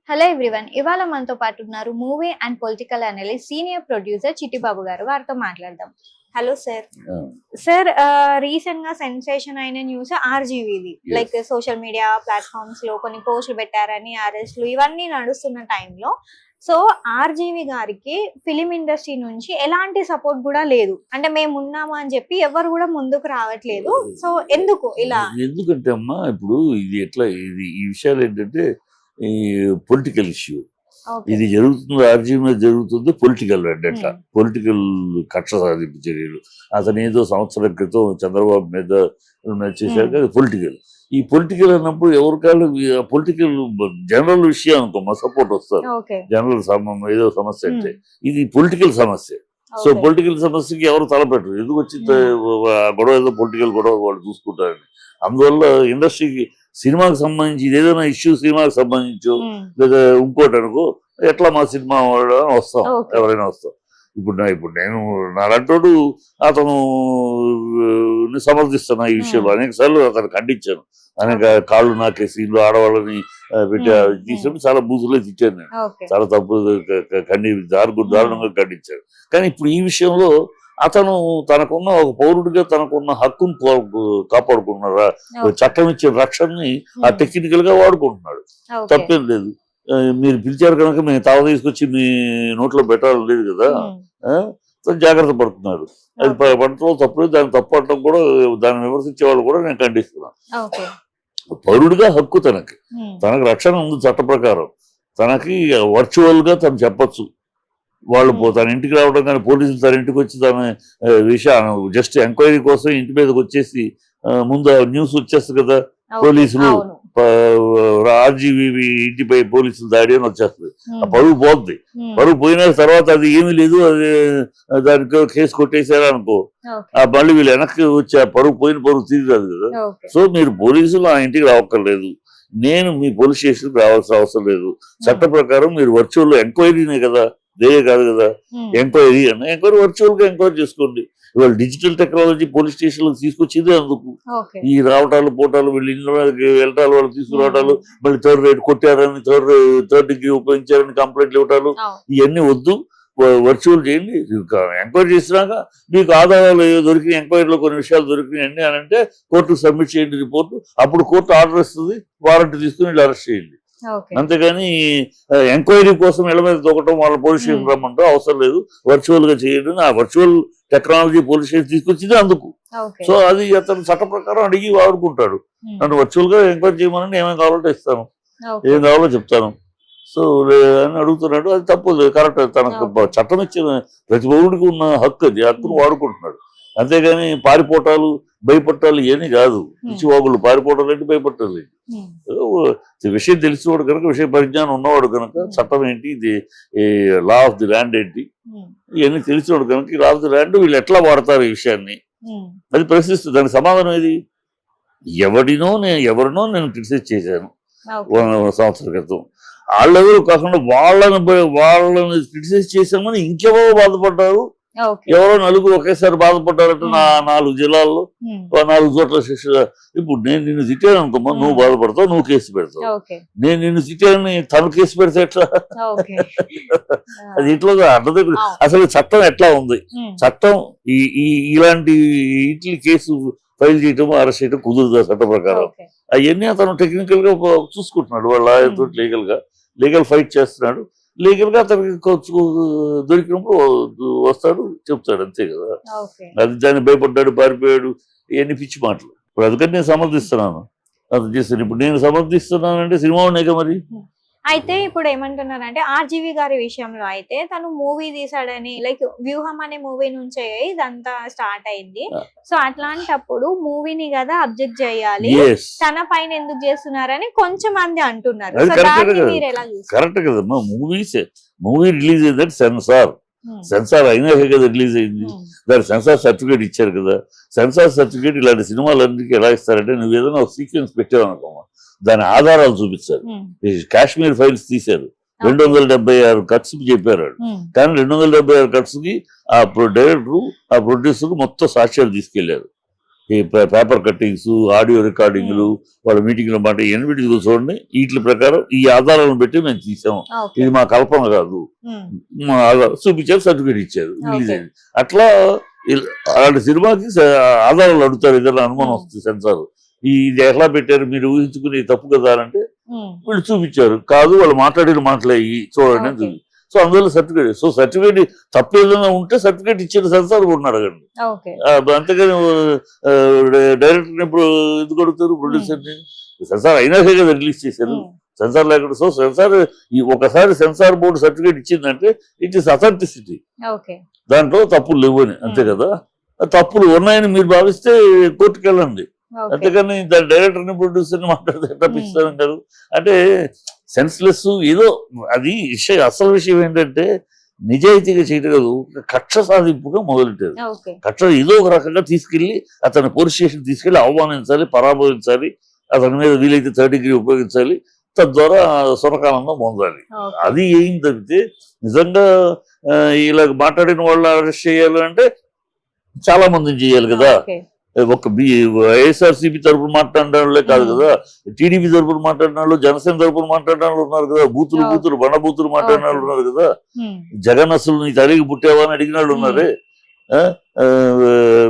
Hello everyone. ఇవాళ మనతో పాటు ఉన్నారు movie and political analyst senior producer Chittibabu garu. వారితో మాట్లాడదాం. Hello sir. సార్, రీసెంట్ గా సెన్సేషన్ అయిన న్యూస్ ఆర్జీవీది. లైక్ సోషల్ మీడియా ప్లాట్ఫామ్స్ లో కొన్ని పోస్టులు పెట్టారని, అరెస్టులు ఇవన్నీ నడుస్తున్న టైంలో సో ఆర్జీవి గారికి ఫిలిం ఇండస్ట్రీ నుంచి ఎలాంటి సపోర్ట్ కూడా లేదు. అంటే మేము ఉన్నాము అని చెప్పి ఎవరు కూడా ముందుకు రావట్లేదు. సో ఎందుకు ఇలా? ఎందుకంటే అమ్మా ఇప్పుడు ఇది ఎట్లా ఈ విషయాలు ఏంటంటే ఈ పొలిటికల్ ఇష్యూ ఇది జరుగుతుంది. ఆర్జీవి మీద జరుగుతుంది పొలిటికల్ అడ్డంట, పొలిటికల్ కక్ష సాధింపు చర్యలు. అతను ఏదో సంవత్సరం క్రితం చంద్రబాబు మీద చేశారు కదా పొలిటికల్. ఈ పొలిటికల్ అన్నప్పుడు ఎవరికాళ్ళు పొలిటికల్ జనరల్ విషయం అనుకో మా సపోర్ట్ వస్తారు. జనరల్ ఏదో సమస్య అంటే ఇది పొలిటికల్ సమస్య. సో పొలిటికల్ సమస్యకి ఎవరు తలపెట్టరు. ఎందుకు వచ్చి గొడవ ఏదో పొలిటికల్ గొడవ వాళ్ళు చూసుకుంటారని. అందువల్ల ఇండస్ట్రీకి సినిమాకి సంబంధించి ఏదైనా ఇష్యూ సినిమాకి సంబంధించో లేదా ఇంకోటి అనుకో ఎట్లా మా సినిమా వస్తాం, ఎవరైనా వస్తాం. ఇప్పుడు నేను నాలంటోడు అతను సమర్థిస్తాను ఈ విషయంలో. అనేక సార్లు అతను ఖండించాను. అనేక కాళ్ళు నాకే సీన్లు ఆడవాళ్ళని తీసినప్పుడు చాలా బూతులే తిట్టాను నేను. చాలా తప్పు దారుణంగా ఖండించాను. కానీ ఇప్పుడు ఈ విషయంలో అతను తనకున్న ఒక పౌరుడిగా తనకున్న హక్కును కాపాడుకుంటున్నారా, చట్టం ఇచ్చిన రక్షణని ఆ టెక్నికల్ గా వాడుకుంటున్నాడు. తప్పేం లేదు. మీరు పిలిచారు కనుక మేము తావ తీసుకొచ్చి మీ నోట్లో పెట్టాలని లేదు కదా. జాగ్రత్త పడుతున్నారు. అది పడటం తప్పు. దాన్ని తప్పు పడటం కూడా, దాన్ని విమర్శించే వాళ్ళు కూడా నేను ఖండిస్తున్నాను. పౌరుడిగా హక్కు తనకు రక్షణ ఉంది చట్ట ప్రకారం. తనకి వర్చువల్ గా తను చెప్పచ్చు. వాళ్ళు తన ఇంటికి రావడం కానీ పోలీసులు తన ఇంటికి వచ్చి తన విషయం జస్ట్ ఎంక్వైరీ కోసం ఇంటి మీదకి వచ్చేసి ముందు న్యూస్ వచ్చేస్తుంది కదా, పోలీసులు ఆర్జీవి ఇంటిపై పోలీసులు దాడి అని వచ్చేస్తుంది. ఆ పరువు పోద్ది. పరువు పోయిన తర్వాత అది ఏమీ లేదు, అది దానికి కేసు కొట్టేశారా అనుకో, మళ్ళీ వీళ్ళు వెనక్కి వచ్చి ఆ పరువు తిరిగి రాదు కదా. సో మీరు పోలీసులు ఆ ఇంటికి రావక్కర్లేదు. నేను మీ పోలీస్ స్టేషన్కి రావాల్సిన అవసరం లేదు. చట్ట ప్రకారం మీరు వర్చువల్ ఎంక్వైరీనే కదా, దేయే కాదు కదా. ఎంక్వైరీ వర్చువల్ గా ఎంక్వైరీ చేసుకోండి. ఇవాళ డిజిటల్ టెక్నాలజీ పోలీస్ స్టేషన్ తీసుకొచ్చింది అందుకు. ఈ రావటాలు పోటాలు వీళ్ళు ఇంట్లో వెళ్ళటాలు, వాళ్ళు తీసుకురావటాలు, మళ్ళీ థర్డ్ రేట్ కొట్టారని థర్డ్ డిగ్రీ ఉపయోగించారని కంప్లైంట్లు ఇవ్వటాలు, ఇవన్నీ వద్దు. వర్చువల్ చేయండి. ఎంక్వైరీ చేసినాక మీకు ఆధారాలు దొరికిన, ఎంక్వైరీలో కొన్ని విషయాలు దొరికినాయండి అని అంటే కోర్టుకు సబ్మిట్ చేయండి రిపోర్టు. అప్పుడు కోర్టు ఆర్డర్ ఇస్తుంది, వారెంట్ తీసుకుని వీళ్ళు అరెస్ట్ చేయండి. అంతేగాని ఎంక్వైరీ కోసం ఇళ్ల మీద దొక్కటం, వాళ్ళ పోలీస్ స్టేషన్ రమ్మంటూ అవసరం లేదు. వర్చువల్ గా చేయండి. ఆ వర్చువల్ టెక్నాలజీ పోలీస్ స్టేషన్ తీసుకొచ్చింది అందుకు. సో అది అతను చట్ట ప్రకారం అడిగి వాడుకుంటాడు. నన్ను వర్చువల్ గా ఎంక్వైరీ చేయమని ఏమేమి కావాలంటే ఇస్తాను, ఏం కావాలో చెప్తాను. సో అని అడుగుతున్నాడు. అది తప్పు, కరెక్ట్. తనకు చట్టం ఇచ్చిన ప్రతి పౌరుడికి ఉన్న హక్కు, అది హక్కును వాడుకుంటున్నాడు. అంతేగాని పారిపోటాలు భయపట్టాలు ఏమీ కాదు. పిచ్చివాగులు పారిపోవటాలు ఏంటి, భయపట్టాలు ఏంటి. విషయం తెలిసినవాడు కనుక, విషయ పరిజ్ఞానం ఉన్నవాడు కనుక, చట్టం ఏంటి, ఇది లా ఆఫ్ ది ల్యాండ్ ఏంటి, ఇవన్నీ తెలిసినవాడు కనుక లా ఆఫ్ ది ల్యాండ్ వీళ్ళు ఎట్లా వాడతారు ఈ విషయాన్ని అది ప్రశ్నిస్తుంది. దానికి సమాధానం ఏది? ఎవరినో నేను క్రిటిసైజ్ చేశాను సంవత్సరం క్రితం. వాళ్ళెవరు కాకుండా వాళ్ళని క్రిటిసైజ్ చేశామని ఇంకెవరో బాధపడ్డారు. ఎవరో నలుగురు ఒకేసారి బాధపడ్డారంటే 4 జిల్లాల్లో 4 చోట్ల శిక్ష. ఇప్పుడు నేను నిన్ను తిట్టాను అనుకోమా, నువ్వు బాధపడతావు, నువ్వు కేసు పెడతావు. నేను నిన్ను తిట్టానని తను కేసు పెడితే ఎట్లా? అది ఇట్లా అర్థం. అసలు చట్టం ఎట్లా ఉంది? చట్టం ఇలాంటి ఇట్లా కేసు ఫైల్ చేయటం, అరెస్ట్ చేయటం కుదురుదా చట్ట ప్రకారం? అవన్నీ అతను టెక్నికల్ గా చూసుకుంటున్నాడు. వాళ్ళ లాయర్తో లీగల్ ఫైట్ చేస్తున్నాడు. లీగల్ గా అతనికి దొరికినప్పుడు వస్తాడు, చెప్తాడు, అంతే కదా. అది దాన్ని భయపడ్డాడు, పారిపోయాడు, ఇవన్నీ పిచ్చి మాటలు. ఇప్పుడు అందుకని నేను సమర్థిస్తున్నాను. అది చేస్తాను. ఇప్పుడు నేను సమర్థిస్తున్నానంటే సినిమా ఉన్నాయిగా మరి. అయితే ఇప్పుడు ఏమంటున్నారంటే ఆర్జీవి గారి విషయంలో అయితే తను మూవీ తీసాడని, లైక్ వ్యూహం అనే మూవీ నుంచే ఇదంతా స్టార్ట్ అయింది. సో అట్లాంటప్పుడు మూవీని కదా అబ్జెక్ట్ చేయాలి, తన పైన ఎందుకు చేస్తున్నారని కొంచెం మంది అంటున్నారు. కరెక్ట్ కదమ్మా. మూవీ రిలీజ్ అయిందంటే సెన్సార్ అయినాక కదా రిలీజ్ అయింది. దాని సెన్సార్ సర్టిఫికేట్ ఇచ్చారు కదా. సెన్సార్ సర్టిఫికేట్ ఇలాంటి సినిమాలన్నిటికీ ఎలా ఇస్తారంటే, నువ్వు ఏదైనా ఒక సీక్వెన్స్ పెట్టావు అనుకోమా, దాని ఆధారాలు చూపించారు. కాశ్మీర్ ఫైల్స్ తీశారు. 276 కట్స్ చెప్పారు. కానీ 276 కట్స్ కి ఆ డైరెక్టర్, ఆ ప్రొడ్యూసర్ మొత్తం సాక్ష్యాలు తీసుకెళ్లారు. ఈ పేపర్ కట్టింగ్స్, ఆడియో రికార్డింగ్లు, వాళ్ళ మీటింగ్ల మాట ఇవన్నీ చూడండి. వీటి ప్రకారం ఈ ఆధారాలను పెట్టి మేము తీసాము, ఇది మా కల్పన కాదు, చూపించారు, సర్టిఫికేట్ ఇచ్చారు, రిలీజ్ అయింది. అట్లా అలాంటి సినిమాకి ఆధారాలు అడుగుతారు, ఏదైనా అనుమానం వస్తుంది సెన్సార్, ఇది ఎట్లా పెట్టారు మీరు ఊహించుకుని తప్పు కదా అంటే వీళ్ళు చూపించారు, కాదు వాళ్ళు మాట్లాడిన మాటలే చూడండి అని చూపి. సో అందువల్ల సర్టిఫికేట్, సో సర్టిఫికేట్ తప్పు ఏదైనా ఉంటే సర్టిఫికేట్ ఇచ్చిన సెన్సార్ కూడా అడగండి. అంతేగాని డైరెక్టర్ ఇప్పుడు ఎందుకు అడుగుతారు, ప్రొడ్యూసర్ని? సెన్సార్ అయినాకే కదా రిలీజ్ చేశారు, సెన్సార్ లేకుండా. సో సెన్సార్ ఒకసారి సెన్సార్ బోర్డు సర్టిఫికేట్ ఇచ్చిందంటే ఇట్ ఇస్ అథెంటిసిటీ, దాంట్లో తప్పులు లేవు అని, అంతే కదా. తప్పులు ఉన్నాయని మీరు భావిస్తే కోర్టుకు వెళ్ళండి, అంతేకాని దాని డైరెక్టర్ని ప్రొడ్యూసర్ని మాట్లాడితే ఎట్లా పిస్తారంటారు అంటే సెన్స్లెస్ ఏదో. అది విషయం, అసలు విషయం ఏంటంటే నిజాయితీగా చేయటం కాదు, కక్ష సాధింపుగా మొదలెట్టారు. కక్ష ఏదో ఒక రకంగా తీసుకెళ్లి అతని పోలీస్ స్టేషన్ తీసుకెళ్లి అవమానించాలి, పరాభవించాలి, అతని మీద వీలైతే థర్డ్ డిగ్రీ ఉపయోగించాలి, తద్వారా సురకానందం పొందాలి. అది ఏం తప్పితే నిజంగా ఇలా మాట్లాడిన వాళ్ళు అరెస్ట్ చేయాలి అంటే చాలా మందిని చేయాలి కదా. ఒక వైఎస్ఆర్సీపీ తరపున మాట్లాడిన వాళ్ళే కాదు కదా, టీడీపీ తరపున మాట్లాడిన వాళ్ళు, జనసేన తరపున మాట్లాడిన వాళ్ళు ఉన్నారు కదా, బూతులు బండబూతులు మాట్లాడిన వాళ్ళు ఉన్నారు కదా. జగన్ అసలు నీ తల్లికి పుట్టావా అని అడిగిన వాళ్ళు ఉన్నారే,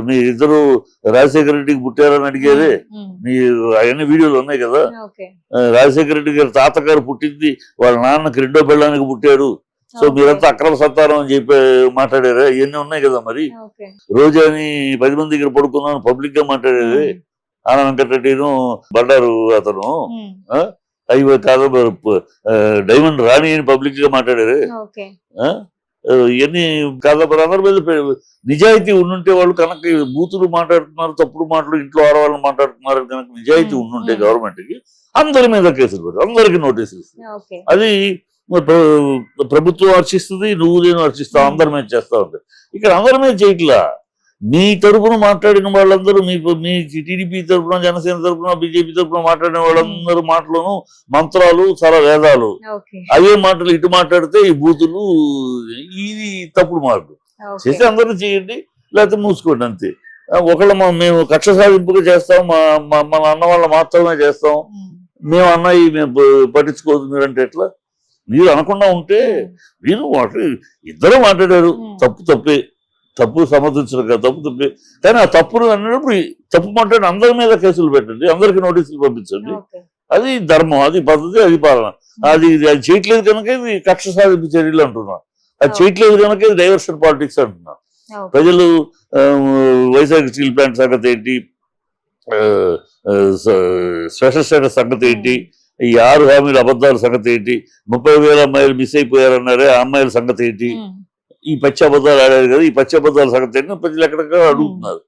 మీ ఇద్దరు రాజశేఖర రెడ్డికి పుట్టారని అడిగేదే, మీ అవన్నీ వీడియోలు ఉన్నాయి కదా. రాజశేఖర రెడ్డి గారి తాతగారు పుట్టింది వాళ్ళ నాన్నకి రెండో పెళ్ళానికి పుట్టాడు, సో మీరంతా అక్రమ సత్తారం అని చెప్పి మాట్లాడారా, ఇవన్నీ ఉన్నాయి కదా. మరి రోజాని 10 మంది దగ్గర పడుకున్నాను పబ్లిక్ గా మాట్లాడేది ఆనంద వెంకటరెడ్డిను బండారు అతను, అవి కాదు డైమండ్ రాణి అని పబ్లిక్ గా మాట్లాడారు. ఇవన్నీ కాదు, అందరి మీద నిజాయితీ ఉండుంటే వాళ్ళు కనుక బూతులు మాట్లాడుతున్నారు, తప్పుడు మాటలు ఇంట్లో ఆడవాళ్ళని మాట్లాడుతున్నారు కనుక నిజాయితీ ఉండుంటే గవర్నమెంట్ కి అందరి మీద కేసులు పెడతారు, అందరికి నోటీసులు ఇస్తారు. అది ప్రభుత్వం హర్షిస్తుంది, నువ్వు నేను హర్షిస్తావు, అందరి మీద చేస్తా ఉంటాయి. ఇక్కడ అందరి మీద చేయట్లా, మీ తరపున మాట్లాడిన వాళ్ళందరూ, మీ టీడీపీ తరపున, జనసేన తరపున, బీజేపీ తరపున మాట్లాడిన వాళ్ళందరూ మాటలను మంత్రాలు, చాలా వేదాలు, అవే మాటలు ఇటు మాట్లాడితే ఈ బూతులు, ఇది తప్పుడు మాటలు చేసి అందరూ చేయండి, లేకపోతే మూసుకోండి అంతే. ఒకళ్ళు మేము కక్ష సాధింపుగా చేస్తాం, మన అన్న వాళ్ళ మాత్రమే చేస్తాం, మేము అన్నయ్య మేము పట్టించుకోవద్దు మీరంటే ఎట్లా? మీరు అనకుండా ఉంటే మీరు ఇద్దరు మాట్లాడారు, తప్పే, తప్పు సమర్థించడం కాదు, తప్పే. కానీ ఆ తప్పును అన్నప్పుడు తప్పు మాట్లాడి అందరి మీద కేసులు పెట్టండి, అందరికి నోటీసులు పంపించండి. అది ధర్మం, అది పద్ధతి, అది పాలన. అది చేయట్లేదు కనుక ఇది కక్ష సాధింపు చర్యలు అంటున్నాం, అది చేయట్లేదు కనుక ఇది డైవర్షన్ పాలిటిక్స్ అంటున్నాం. ప్రజలు వైజాగ్ స్టీల్ ప్లాంట్ సంగతి ఏంటి, స్పెషల్ స్టేటస్ సంగతి ఏంటి, ఈ 6 హామీల అబద్ధాల సంగతి ఏంటి, 30,000 అమ్మాయిలు మిస్ అయిపోయారన్నారే ఆ అమ్మాయిల సంగతి ఏంటి, ఈ పచ్చి అబద్ధాలు ఆడారు కదా, ఈ పచ్చి అబద్ధాల సంగతి ఏంటి ప్రజలు ఎక్కడెక్కడ అడుగుతున్నారు.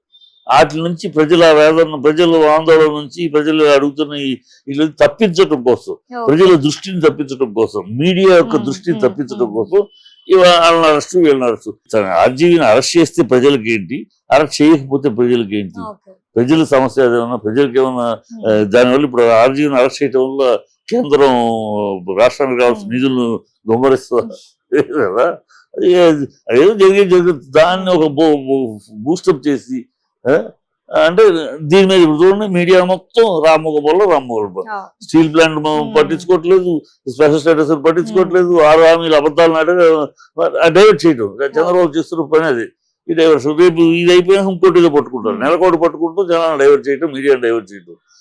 వాటి నుంచి ప్రజల వేదన, ప్రజల ఆందోళన నుంచి ప్రజలు అడుగుతున్న వీళ్ళు తప్పించడం కోసం, ప్రజల దృష్టిని తప్పించడం కోసం, మీడియా యొక్క దృష్టిని తప్పించడం కోసం వాళ్ళని అరెస్ట్, వీళ్ళని అరెస్ట్. ఆర్జీవీని అరెస్ట్ చేస్తే ప్రజలకి ఏంటి, అరెస్ట్ చేయకపోతే ప్రజలకి ఏంటి, ప్రజల సమస్య ఏదైనా, ప్రజలకు ఏమన్నా దానివల్ల ఇప్పుడు ఆర్జీవీని అరెస్ట్ చేయడం వల్ల కేంద్రం రాష్ట్రానికి కావాల్సిన నిధులను దొంగరిస్తుంది కదా. అదేదో జరిగింది, దాన్ని ఒక బూస్టప్ చేసి అంటే దీని మీద ఇప్పుడు చూడండి, మీడియా మొత్తం రామ్మోహన్ స్టీల్ ప్లాంట్ పట్టించుకోవట్లేదు, స్పెషల్ స్టేటస్ పట్టించుకోవట్లేదు, 6 హామీలు అబద్ధాలు డైవర్ట్ చేయడం చంద్రబాబు చేస్తున్న పని. అది ఈ డైవర్షన్ రేపు ఇది అయిపోయినా ఇంకోటిగా పట్టుకుంటారు, నెలకోటి పట్టుకుంటూ జనాలను డైవర్ట్ చేయడం, మీడియాను డైవర్ట్ చేయడం.